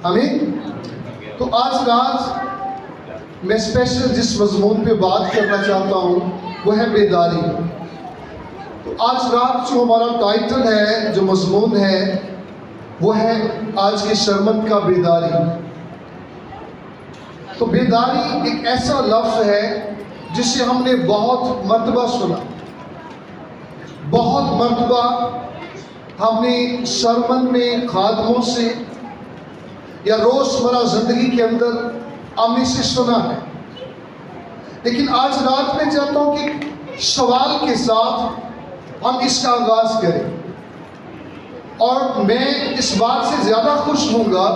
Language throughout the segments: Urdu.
آمین۔ تو آج رات میں اسپیشل جس مضمون پہ بات کرنا چاہتا ہوں وہ ہے بیداری۔ تو آج رات جو ہمارا ٹائٹل ہے، جو مضمون ہے، وہ ہے آج کے سرمن کا بیداری۔ تو بیداری ایک ایسا لفظ ہے جسے ہم نے بہت مرتبہ سنا، بہت مرتبہ ہم نے سرمن میں خادموں سے یا روزمرہ زندگی کے اندر ہم نے اسے سنا ہے۔ لیکن آج رات میں چاہتا ہوں کہ سوال کے ساتھ ہم اس کا آغاز کریں، اور میں اس بات سے زیادہ خوش ہوں گا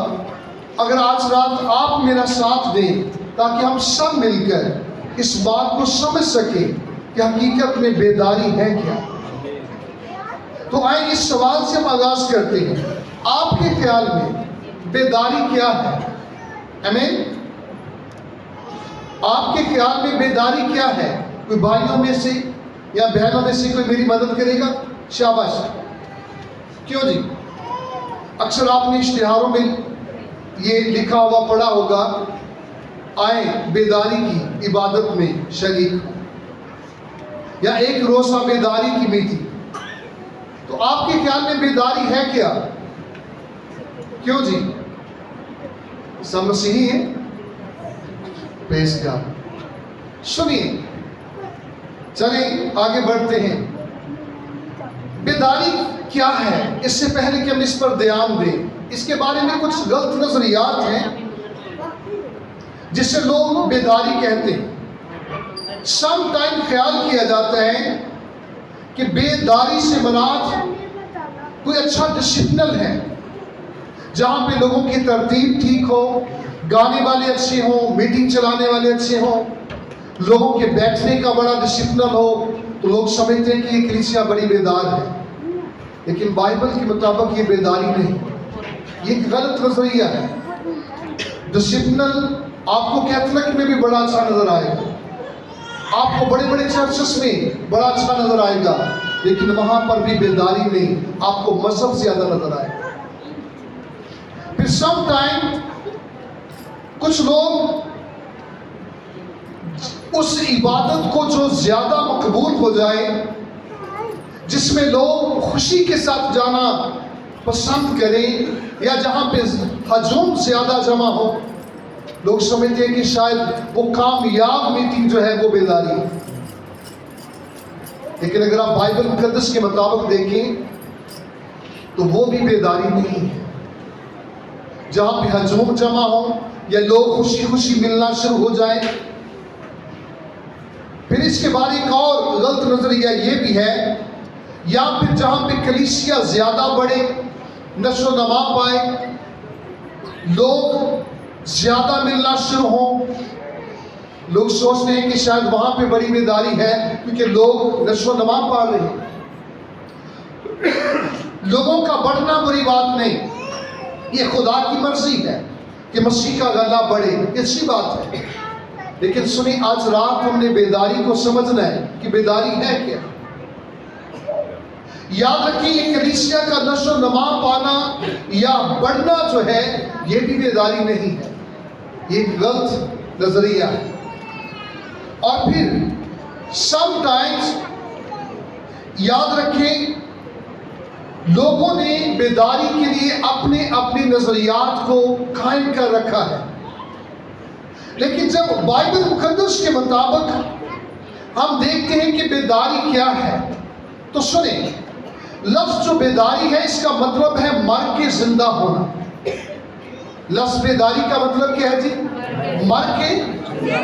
اگر آج رات آپ میرا ساتھ دیں تاکہ ہم سب مل کر اس بات کو سمجھ سکیں کہ حقیقت میں بیداری ہے کیا۔ تو آئیں اس سوال سے ہم آغاز کرتے ہیں، آپ کے خیال میں بیداری کیا ہے؟ آمین۔ آپ کے خیال میں بیداری کیا ہے؟ کوئی بھائیوں میں سے یا بہنوں میں سے کوئی میری مدد کرے گا؟ شاباش۔ کیوں جی؟ اکثر آپ نے اشتہاروں میں یہ لکھا ہوا پڑھا ہوگا، آئیں بیداری کی عبادت میں شریک ہوں، یا ایک روزہ بیداری کی میٹنگ۔ تو آپ کے خیال میں بیداری ہے کیا؟ کیوں جی؟ سب مسیحی ہیں؟ پریز گاڈ۔ سنیے، چلیں آگے بڑھتے ہیں۔ بیداری کیا ہے؟ اس سے پہلے کہ ہم اس پر دھیان دیں، اس کے بارے میں کچھ غلط نظریات ہیں جسے لوگ بیداری کہتے ہیں۔ سم ٹائم خیال کیا جاتا ہے کہ بیداری سے مراد کوئی اچھا ڈسپلن ہے، جہاں پہ لوگوں کی ترتیب ٹھیک ہو، گانے والے اچھے ہوں، میٹنگ چلانے والے اچھے ہوں، لوگوں کے بیٹھنے کا بڑا ڈسپلن ہو، تو لوگ سمجھتے ہیں کہ یہ کلیسیا بڑی بیدار ہے۔ لیکن بائبل کے مطابق یہ بیداری نہیں، یہ ایک غلط نظریہ ہے۔ ڈسپلن آپ کو کیتھولک میں بھی بڑا اچھا نظر آئے گا، آپ کو بڑے بڑے چرچز میں بڑا اچھا نظر آئے گا، لیکن وہاں پر بھی بیداری نہیں، آپ کو مذہب زیادہ نظر آئے گا۔ پھر سم ٹائم کچھ لوگ اس عبادت کو جو زیادہ مقبول ہو جائے، جس میں لوگ خوشی کے ساتھ جانا پسند کریں، یا جہاں پہ ہجوم زیادہ جمع ہو، لوگ سمجھتے ہیں کہ شاید وہ کامیاب میٹنگ جو ہے وہ بیداری ہے۔ لیکن اگر آپ بائبل مقدس کے مطابق دیکھیں تو وہ بھی بیداری نہیں ہے۔ جہاں پہ ہجوم جمع ہو یا لوگ خوشی خوشی ملنا شروع ہو جائیں۔ پھر اس کے بعد ایک اور غلط نظریہ یہ بھی ہے، یا پھر جہاں پہ کلیسیا زیادہ بڑے، نشو و نما پائے، لوگ زیادہ ملنا شروع ہوں، لوگ سوچتے ہیں کہ شاید وہاں پہ بڑی بیداری ہے کیونکہ لوگ نشو و نما پا رہے ہیں۔ لوگوں کا بڑھنا بری بات نہیں، یہ خدا کی مرضی ہے کہ مسیح کا غلہ بڑھے، یہ اچھی بات ہے۔ لیکن سنیں، آج رات ہم نے بیداری کو سمجھنا ہے کہ بیداری ہے کیا۔ یاد رکھیں، یہ کلیسیا کا نشو و نما پانا یا بڑھنا جو ہے یہ بھی بیداری نہیں ہے، یہ غلط نظریہ ہے۔ اور پھر سم ٹائمز یاد رکھیں، لوگوں نے بیداری کے لیے اپنے اپنے نظریات کو قائم کر رکھا ہے، لیکن جب بائبل مقدس کے مطابق ہم دیکھتے ہیں کہ بیداری کیا ہے، تو سنیں، لفظ جو بیداری ہے اس کا مطلب ہے مر کے زندہ ہونا۔ لفظ بیداری کا مطلب کیا ہے جی؟ مر کے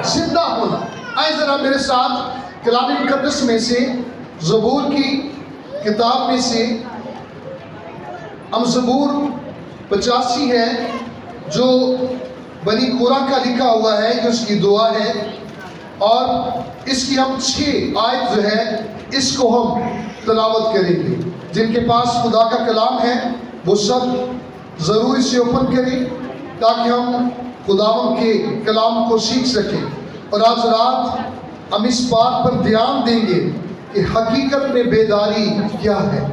زندہ ہونا۔ آئے ذرا میرے ساتھ کلام مقدس میں سے، زبور کی کتاب میں سے، ہم زبور 85 ہے جو بنی کورہ کا لکھا ہوا ہے، جو اس کی دعا ہے، اور اس کی ہم 6 آیت جو ہے اس کو ہم تلاوت کریں گے۔ جن کے پاس خدا کا کلام ہے وہ سب ضرور اسے اوپن کریں تاکہ ہم خداوند کے کلام کو سیکھ سکیں۔ اور آج رات ہم اس بات پر دھیان دیں گے کہ حقیقت میں بیداری کیا ہے۔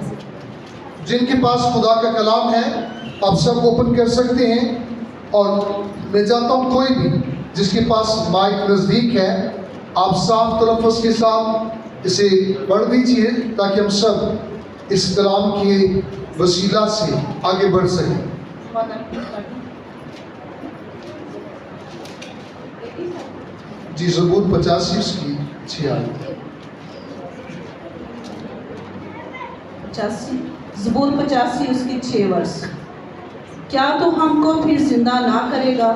جن کے پاس خدا کا کلام ہے آپ سب اوپن کر سکتے ہیں اور میں چاہتا ہوں کوئی بھی جس کے پاس مائک نزدیک ہے آپ صاف تلفظ کے ساتھ اسے پڑھ دیجئے تاکہ ہم سب اس کلام کے وسیلہ سے آگے بڑھ سکیں۔ جی زبور 85 اس کی 6 آیت۔ زبور 85 اس کی 6 ورس۔ کیا تو ہم کو پھر زندہ نہ کرے گا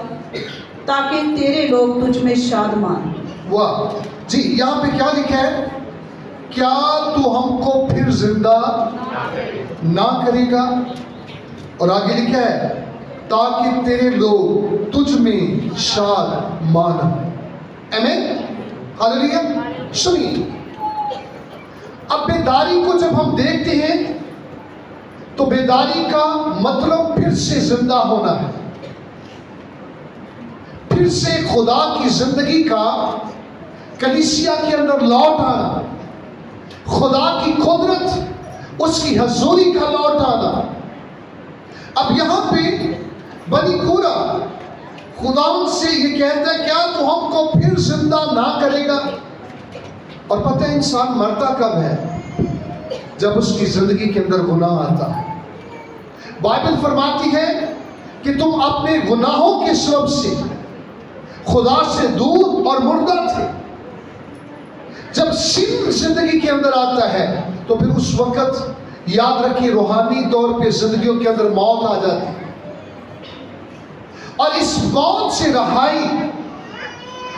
تاکہ تیرے لوگ تجھ میں شادمان۔ واہ جی، یہاں پہ کیا لکھا ہے؟ کیا تو ہم کو پھر زندہ نہ کرے گا، اور آگے لکھا ہے تاکہ تیرے لوگ تجھ میں شاد مان۔ آمین، ہاللیلویا۔ سنیے، اب بیداری کو جب ہم دیکھتے ہیں تو بیداری کا مطلب پھر سے زندہ ہونا ہے، پھر سے خدا کی زندگی کا کلیسیا کے اندر لوٹ آنا، خدا کی قدرت، اس کی حضوری کا لوٹ آنا۔ اب یہاں پہ بنی کورہ خدا سے یہ کہتا ہے کیا تو ہم کو پھر زندہ نہ کرے گا؟ اور پتہ ہے انسان مرتا کب ہے؟ جب اس کی زندگی کے اندر گناہ آتا ہے۔ بائبل فرماتی ہے کہ تم اپنے گناہوں کے سبب سے خدا سے دور اور مردہ تھے۔ جب سن زندگی کے اندر آتا ہے تو پھر اس وقت یاد رکھیے روحانی طور پہ زندگیوں کے اندر موت آ جاتی ہے، اور اس موت سے رہائی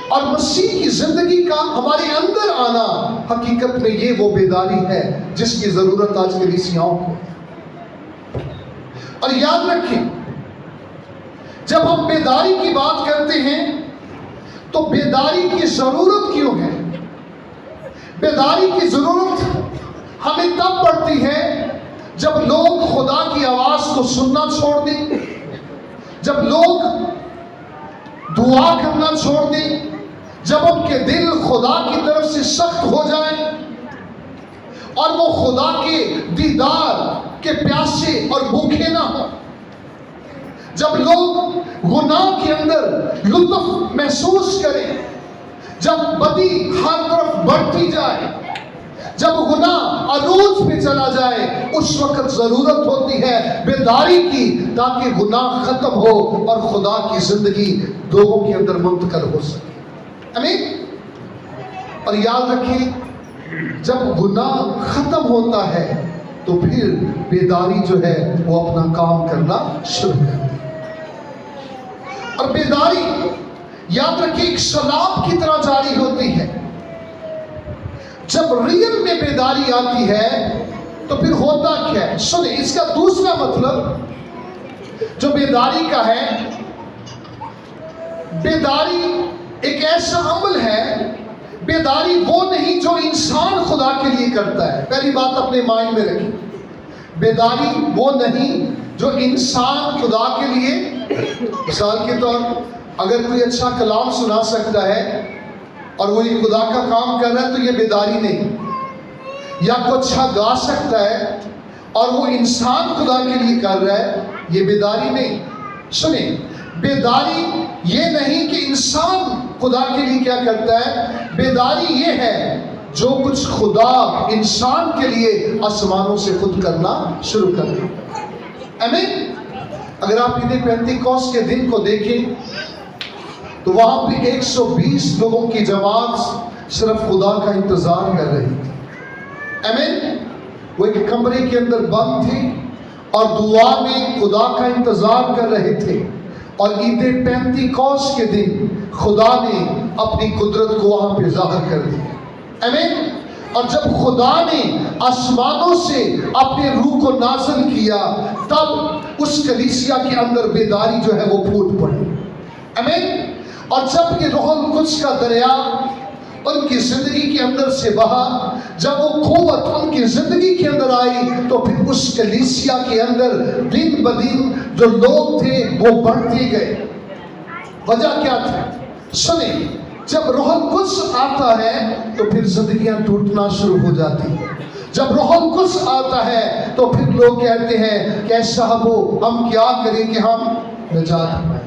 اور مسیح کی زندگی کا ہمارے اندر آنا حقیقت میں یہ وہ بیداری ہے جس کی ضرورت آج کے کلیسیاؤں کو۔ اور یاد رکھیں جب ہم بیداری کی بات کرتے ہیں تو بیداری کی ضرورت کیوں ہے؟ بیداری کی ضرورت ہمیں تب پڑتی ہے جب لوگ خدا کی آواز کو سننا چھوڑ دیں، جب لوگ دعا کرنا چھوڑ دیں، جب ان کے دل خدا کی طرف سے سخت ہو جائیں اور وہ خدا کے دیدار کے پیاسے اور بھوکے نہ ہوں، جب لوگ گناہ کے اندر لطف محسوس کریں، جب بدی ہر طرف بڑھتی جائے، جب گناہ عروج پہ چلا جائے، اس وقت ضرورت ہوتی ہے بیداری کی تاکہ گناہ ختم ہو اور خدا کی زندگی لوگوں کے اندر منتقل ہو سکے۔ آمین۔ اور یاد رکھیں جب گناہ ختم ہوتا ہے تو پھر بیداری جو ہے وہ اپنا کام کرنا شروع کرتی ہے، اور بیداری یاد رکھیں ایک سیلاب کی طرح جاری ہوتی ہے۔ جب ریل میں بیداری آتی ہے تو پھر ہوتا کیا ہے؟ سنیں، اس کا دوسرا مطلب جو بیداری کا ہے، بیداری ایک ایسا عمل ہے، بیداری وہ نہیں جو انسان خدا کے لیے کرتا ہے۔ پہلی بات اپنے مائنڈ میں رکھیں، بیداری وہ نہیں جو انسان خدا کے لیے، مثال کے طور اگر کوئی اچھا کلام سنا سکتا ہے اور وہ یہ خدا کا کام کر رہا ہے تو یہ بیداری نہیں، یا کوئی اچھا گا سکتا ہے اور وہ انسان خدا کے لیے کر رہا ہے، یہ بیداری نہیں۔ سنیں، بیداری یہ نہیں کہ انسان خدا کے لیے کیا کرتا ہے، بیداری یہ ہے جو کچھ خدا انسان کے لیے آسمانوں سے خود کرنا شروع کر دے۔ آمین۔ اگر آپ عید پینتیکوس کے دن کو دیکھیں تو وہاں پہ 120 لوگوں کی جماعت صرف خدا کا انتظار کر رہی تھی۔ آمین۔ وہ ایک کمرے کے اندر بند تھے اور دعا میں خدا کا انتظار کر رہے تھے، اور عید پینتیکوس کے دن خدا نے اپنی قدرت کو وہاں پہ ظاہر کر دیا۔ آمین۔ اور جب خدا نے آسمانوں سے اپنے روح کو نازل کیا تب اس کلیسیا کے اندر بیداری جو ہے وہ پھوٹ پڑی۔ آمین۔ اور جب یہ روح القدس کا دریا ان کی زندگی کے اندر سے بہا، جب وہ قوت ان کی زندگی کے اندر آئی تو پھر اس کلیسیا کے اندر دن بدن جو لوگ تھے وہ بڑھتے گئے۔ وجہ کیا تھی؟ سنیں، جب روح القدس آتا ہے تو پھر زندگیاں ٹوٹنا شروع ہو جاتی ہیں۔ جب روح القدس آتا ہے تو پھر لوگ کہتے ہیں کہ اے صاحبو ہم کیا کریں کہ ہم نجات پائیں۔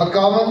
51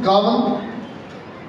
51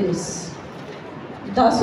Yes. 10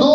2,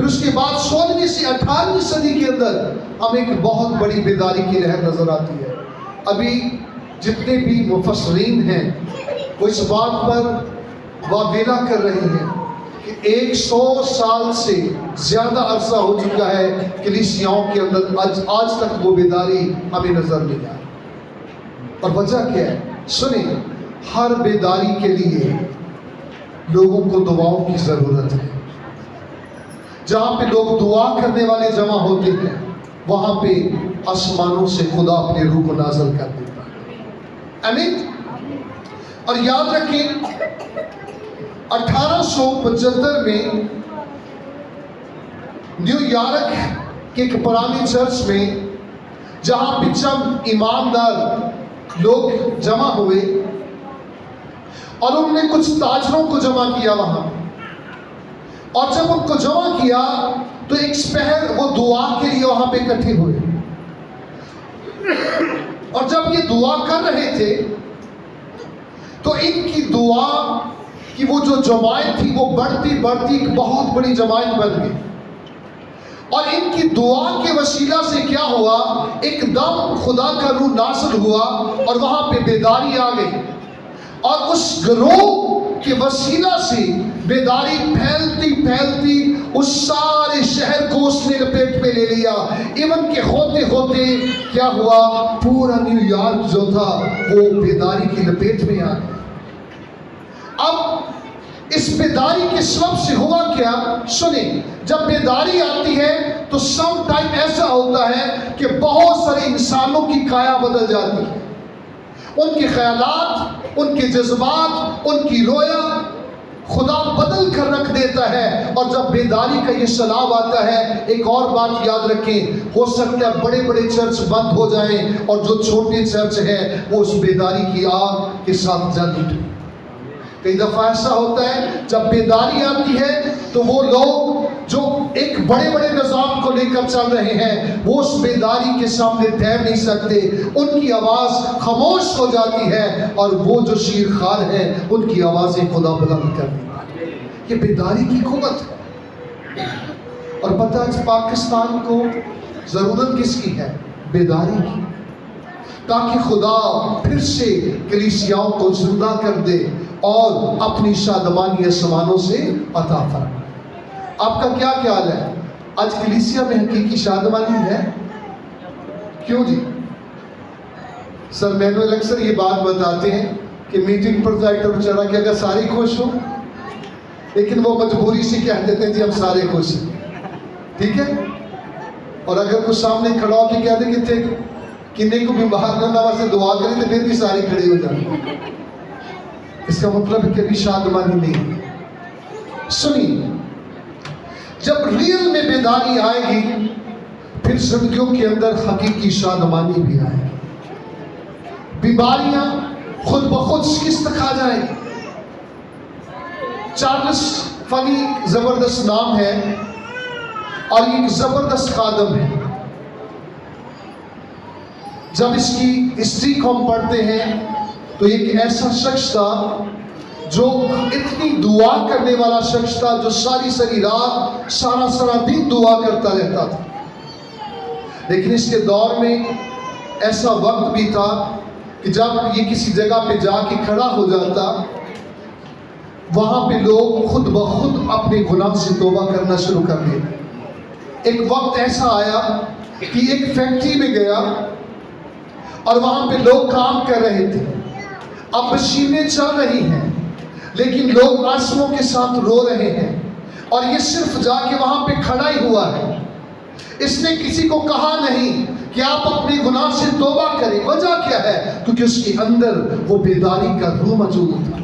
پھر اس کے بعد 16ویں سے 18ویں صدی کے اندر ہمیں ایک بہت بڑی بیداری کی لہر نظر آتی ہے. ابھی جتنے بھی مفسرین ہیں وہ اس بات پر واویلا کر رہے ہیں کہ 100 سال سے زیادہ عرصہ ہو چکا ہے کلیسیاؤں کے اندر آج تک وہ بیداری ہمیں نظر نہیں آئی. اور وجہ کیا ہے؟ سنیں، ہر بیداری کے لیے لوگوں کو دعاؤں کی ضرورت ہے. جہاں پہ لوگ دعا کرنے والے جمع ہوتے ہیں وہاں پہ آسمانوں سے خدا اپنے روح کو نازل کر دیتا ہے. آمین. اور یاد رکھیں 1875 میں نیو یارک کے ایک پرانی چرچ میں جہاں پہ چند ایماندار لوگ جمع ہوئے اور انہوں نے کچھ تاجروں کو جمع کیا وہاں. اور جب ان کو جمع کیا تو ایک پہر وہ دعا کے لیے وہاں پہ اکٹھے ہوئے. اور جب یہ دعا کر رہے تھے تو ان کی دعا کی وہ جو جماعت تھی وہ بڑھتی بڑھتی ایک بہت بڑی جماعت بن گئی. اور ان کی دعا کے وسیلہ سے کیا ہوا؟ ایک دم خدا کا روح نازل ہوا اور وہاں پہ بیداری آ گئی. اور اس گروہ کے وسیلہ سے بیداری پھیلتی پھیلتی اس سارے شہر کو اس نے لپیٹ میں لے لیا. ایون کہ ہوتے ہوتے کیا ہوا؟ پورا نیو یارک جو تھا وہ بیداری کی لپیٹ میں آ گیا. اب اس بیداری کے سبب سے ہوا کیا؟ سنیں، جب بیداری آتی ہے تو سم ٹائم ایسا ہوتا ہے کہ بہت سارے انسانوں کی کایا بدل جاتی ہے. ان کے خیالات، ان کے جذبات، ان کی رویا خدا بدل کر رکھ دیتا ہے. اور جب بیداری کا یہ سلام آتا ہے، ایک اور بات یاد رکھیں، ہو سکتا ہے بڑے بڑے چرچ بند ہو جائیں اور جو چھوٹے چرچ ہیں وہ اس بیداری کی آگ کے ساتھ جل اٹھیں. کئی دفعہ ایسا ہوتا ہے جب بیداری آتی ہے تو وہ لوگ جو ایک بڑے بڑے نظام کو لے کر چل رہے ہیں وہ اس بیداری کے سامنے ٹھہر نہیں سکتے. ان کی آواز خاموش ہو جاتی ہے اور وہ جو شیرخوار ہیں ان کی آوازیں خدا بلند کر دیتا ہے. یہ بیداری کی قوت ہے. اور پتہ ہے پاکستان کو ضرورت کس کی ہے؟ بیداری کی، تاکہ خدا پھر سے کلیسیاؤں کو زندہ کر دے اور اپنی شادمانی آسمانوں سے عطا فرمائے. آپ کا کیا خیال ہے؟ آج کلیسیا میں حقیقی شادمانی ہے؟ کیوں جی؟ سر مینوئل اکثر یہ بات بتاتے ہیں کہ میٹنگ پر جائے تو بیچارہ کہ اگر سارے خوش ہوں، لیکن وہ مجبوری سے کہہ دیتے ہیں جی ہم سارے خوش ہیں. ٹھیک ہے؟ اور اگر کوئی سامنے کھڑا ہو کے کہہ دے کہ تھے کنہیں کو بھی باہر نہ واسے دعا کریں تو پھر بھی سارے کھڑے ہو جائیں. اس کا مطلب ہے کہ ابھی شادمانی نہیں ہے. سنیے، جب ریل میں بیداری آئے گی پھر زندگیوں کے اندر حقیقی شادمانی بھی آئے گی. بیماریاں خود بخود شکست کھا جائیں گی. چارلس فنی زبردست نام ہے اور یہ ایک زبردست خادم ہے. جب اس کی ہسٹری کو ہم پڑھتے ہیں تو ایک ایسا شخص تھا جو اتنی دعا کرنے والا شخص تھا، جو ساری رات سارا دن دعا کرتا رہتا تھا. لیکن اس کے دور میں ایسا وقت بھی تھا کہ جب یہ کسی جگہ پہ جا کے کھڑا ہو جاتا وہاں پہ لوگ خود بخود اپنے گناہ سے توبہ کرنا شروع کر دیتے. ایک وقت ایسا آیا کہ ایک فیکٹری میں گیا اور وہاں پہ لوگ کام کر رہے تھے. اب مشینیں چل رہی ہیں لیکن لوگ آنسوؤں کے ساتھ رو رہے ہیں اور یہ صرف جا کے وہاں پہ کھڑا ہی ہوا ہے. اس نے کسی کو کہا نہیں کہ آپ اپنے گناہ سے توبہ کریں. وجہ کیا ہے؟ کیونکہ اس کے اندر وہ بیداری کا روح موجود تھا.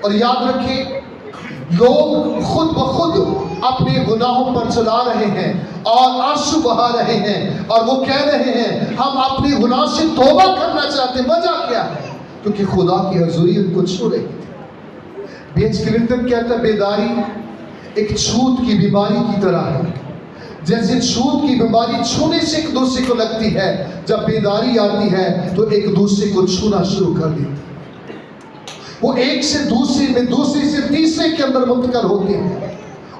اور یاد رکھیں، لوگ خود بخود اپنے گناہوں پر چلا رہے ہیں اور آنسو بہا رہے ہیں اور وہ کہہ رہے ہیں ہم اپنے گناہ سے توبہ کرنا چاہتے ہیں. وجہ کیا ہے؟ کیونکہ خدا کی حضوری ان کو چھو رہی تھی. بیچ کلنٹن کہتا ہے بیداری ایک چھوت کی بیماری کی طرح ہے. جیسے چھوت کی بیماری چھونے سے ایک دوسرے کو لگتی ہے، جب بیداری آتی ہے تو ایک دوسرے کو چھونا شروع کر دیتی ہے. وہ ایک سے دوسرے میں، دوسرے سے تیسرے کے اندر منتقل ہوتے ہیں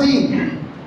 3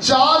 4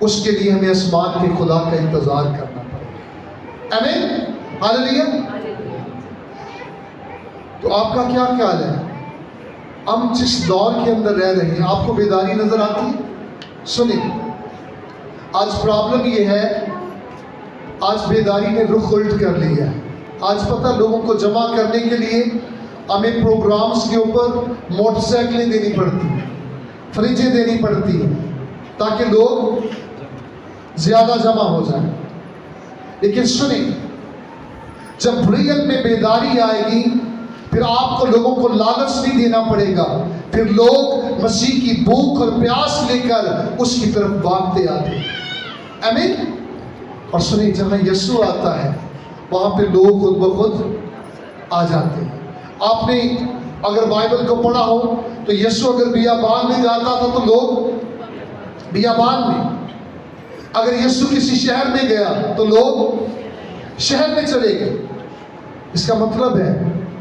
اس کے لیے ہمیں آسمان کے خدا کا انتظار کرنا پڑے گا۔ آمین، ہاللیلویا۔ تو آپ کا کیا خیال ہے؟ ہم جس دور کے اندر رہ رہے ہیں، آپ کو بیداری نظر آتی ہے؟ سنیں، آج پرابلم یہ ہے، آج بیداری نے رخ الٹ کر لیا ہے۔ آج پتہ لوگوں کو جمع کرنے کے لیے ہمیں پروگرامز کے اوپر موٹر سائیکلیں دینی پڑتی ہیں، فریجیں دینی پڑتی ہیں تاکہ لوگ زیادہ جمع ہو جائیں۔ لیکن سنیں، جب ریل میں بیداری آئے گی، پھر آپ کو لوگوں کو لالچ نہیں دینا پڑے گا، پھر لوگ مسیح کی بھوک اور پیاس لے کر اس کی طرف بھاگتے آتے ہیں۔ آمین۔ اور سنیں، جہاں یسوع آتا ہے وہاں پہ لوگ خود بخود آ جاتے ہیں۔ آپ نے اگر بائبل کو پڑھا ہو تو یسوع اگر بیابان میں جاتا تھا تو لوگ بیابان میں، اگر یسوع کسی شہر میں گیا تو لوگ شہر میں چلے گئے۔ اس کا مطلب ہے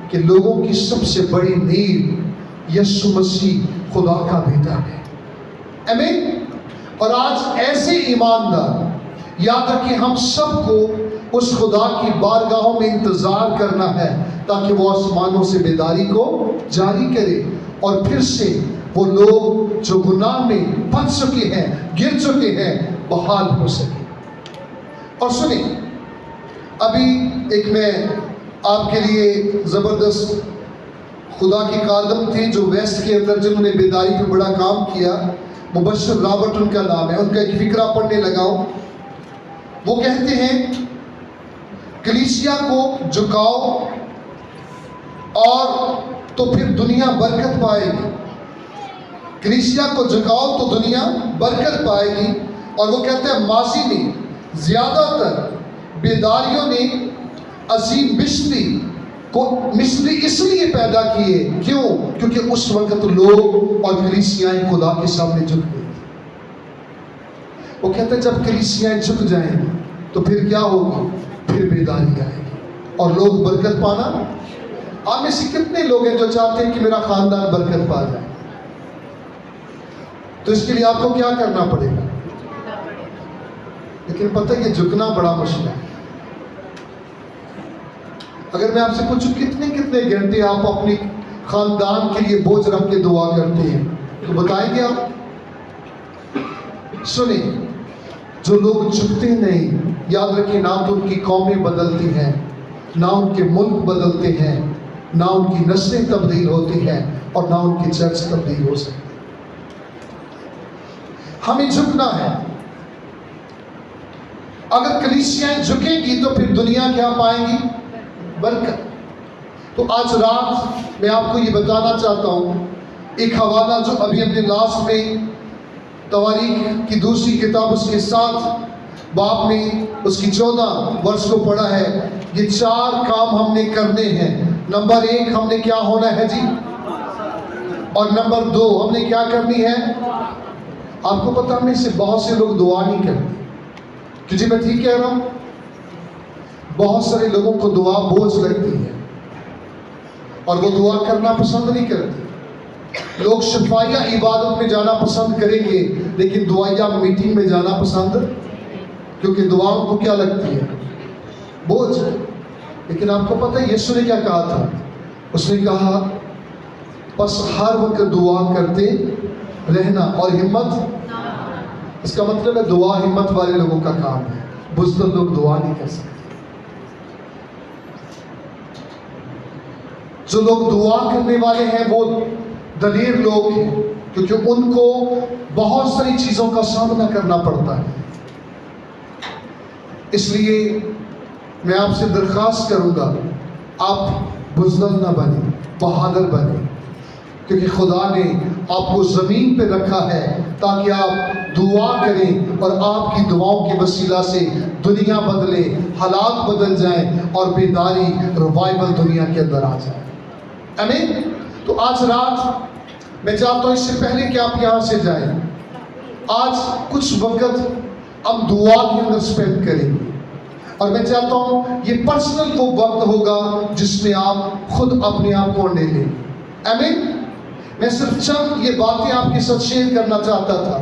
کہ لوگوں کی سب سے بڑی نیڈ یسوع مسیح خدا کا بیٹا ہے۔ آمین۔ اور آج ایسے ایماندار، یاد رکھیں، ہم سب کو اس خدا کی بارگاہوں میں انتظار کرنا ہے تاکہ وہ آسمانوں سے بیداری کو جاری کرے اور پھر سے وہ لوگ جو گناہ میں پھنس چکے ہیں، گر چکے ہیں، بحال ہو سکے۔ اور سنیں، ابھی ایک میں آپ کے لیے زبردست خدا کی خادم تھی جو ویسٹ کے اندر جنہوں نے بیداری پہ بڑا کام کیا، مبشر رابرٹ ان کا نام ہے، ان کا ایک فقرہ پڑھنے لگا ہوں۔ وہ کہتے ہیں کلیسیا کو جھکاؤ اور تو پھر دنیا برکت پائے گی۔ کلیسیا کو جھکاؤ تو دنیا برکت پائے گی۔ اور وہ کہتے ہیں ماضی میں زیادہ تر بیداریوں نے عظیم مصری اس لیے پیدا کیے، کیوں؟ کیونکہ اس وقت لوگ اور کلیسیائیں خدا کے سامنے جھک گئی۔ وہ کہتے ہیں جب کلیسیائیں جھک جائیں تو پھر کیا ہوگی؟ پھر بیداری آئے گی اور لوگ برکت پانا۔ آپ میں سے کتنے لوگ ہیں جو چاہتے ہیں کہ میرا خاندان برکت پا جائے؟ تو اس کے لیے آپ کو کیا کرنا پڑے گا؟ لیکن پتہ ہے یہ جھکنا بڑا مشکل ہے۔ اگر میں آپ سے پوچھوں کتنے گھنٹے آپ اپنی خاندان کے لیے بوجھ رکھ کے دعا کرتے ہیں تو بتائیں گے آپ؟ سنیں، جو لوگ جھکتے نہیں، یاد رکھیں، نہ تو ان کی قومیں بدلتی ہیں، نہ ان کے ملک بدلتے ہیں، نہ ان کی نسلیں تبدیل ہوتی ہیں، اور نہ ان کی چرچ تبدیل ہو سکتی۔ ہمیں جھکنا ہے۔ اگر کلیسیاں جھکیں گی تو پھر دنیا کیا پائیں گی؟ برکت۔ تو آج رات میں آپ کو یہ بتانا چاہتا ہوں، ایک حوالہ جو ابھی اپنے لاسٹ میں تواریخ کی دوسری کتاب اس کے 7 باب میں اس کی 14 ورس کو پڑھا ہے۔ یہ 4 کام ہم نے کرنے ہیں۔ نمبر 1 ہم نے کیا ہونا ہے جی؟ اور نمبر 2 ہم نے کیا کرنی ہے؟ آپ کو پتہ ہمیں سے بہت سے لوگ دعا نہیں کرتے کہ جی میں ٹھیک کہہ رہا ہوں؟ بہت سارے لوگوں کو دعا بوجھ لگتی ہے اور وہ دعا کرنا پسند نہیں کرتے۔ لوگ شفائیہ عبادت میں جانا پسند کریں گے لیکن دعائیہ میٹنگ میں جانا پسند، کیونکہ دعاؤں کو کیا لگتی ہے؟ بوجھ۔ لیکن آپ کو پتہ ہے یسوع نے کیا کہا تھا؟ اس نے کہا بس ہر وقت دعا کرتے رہنا اور ہمت۔ اس کا مطلب ہے دعا ہمت والے لوگوں کا کام ہے، بزدل لوگ دعا نہیں کر سکتے۔ جو لوگ دعا کرنے والے ہیں وہ دلیر لوگ ہیں، کیونکہ ان کو بہت ساری چیزوں کا سامنا کرنا پڑتا ہے۔ اس لیے میں آپ سے درخواست کروں گا، آپ بزدل نہ بنیں، بہادر بنیں، کیونکہ خدا نے آپ کو زمین پہ رکھا ہے تاکہ آپ دعا کریں اور آپ کی دعاؤں کے وسیلہ سے دنیا بدلے، حالات بدل جائیں اور بیداری، ریوائول دنیا کے اندر آ جائے۔ آمین۔ تو آج رات میں چاہتا ہوں اس سے پہلے کہ آپ یہاں سے جائیں، آج کچھ وقت ہم دعا کے اندر اسپینڈ کریں گے، اور میں چاہتا ہوں یہ پرسنل وہ وقت ہوگا جس میں آپ خود اپنے آپ کو لے لیں۔ آمین۔ میں صرف چند یہ باتیں آپ کے ساتھ شیئر کرنا چاہتا تھا۔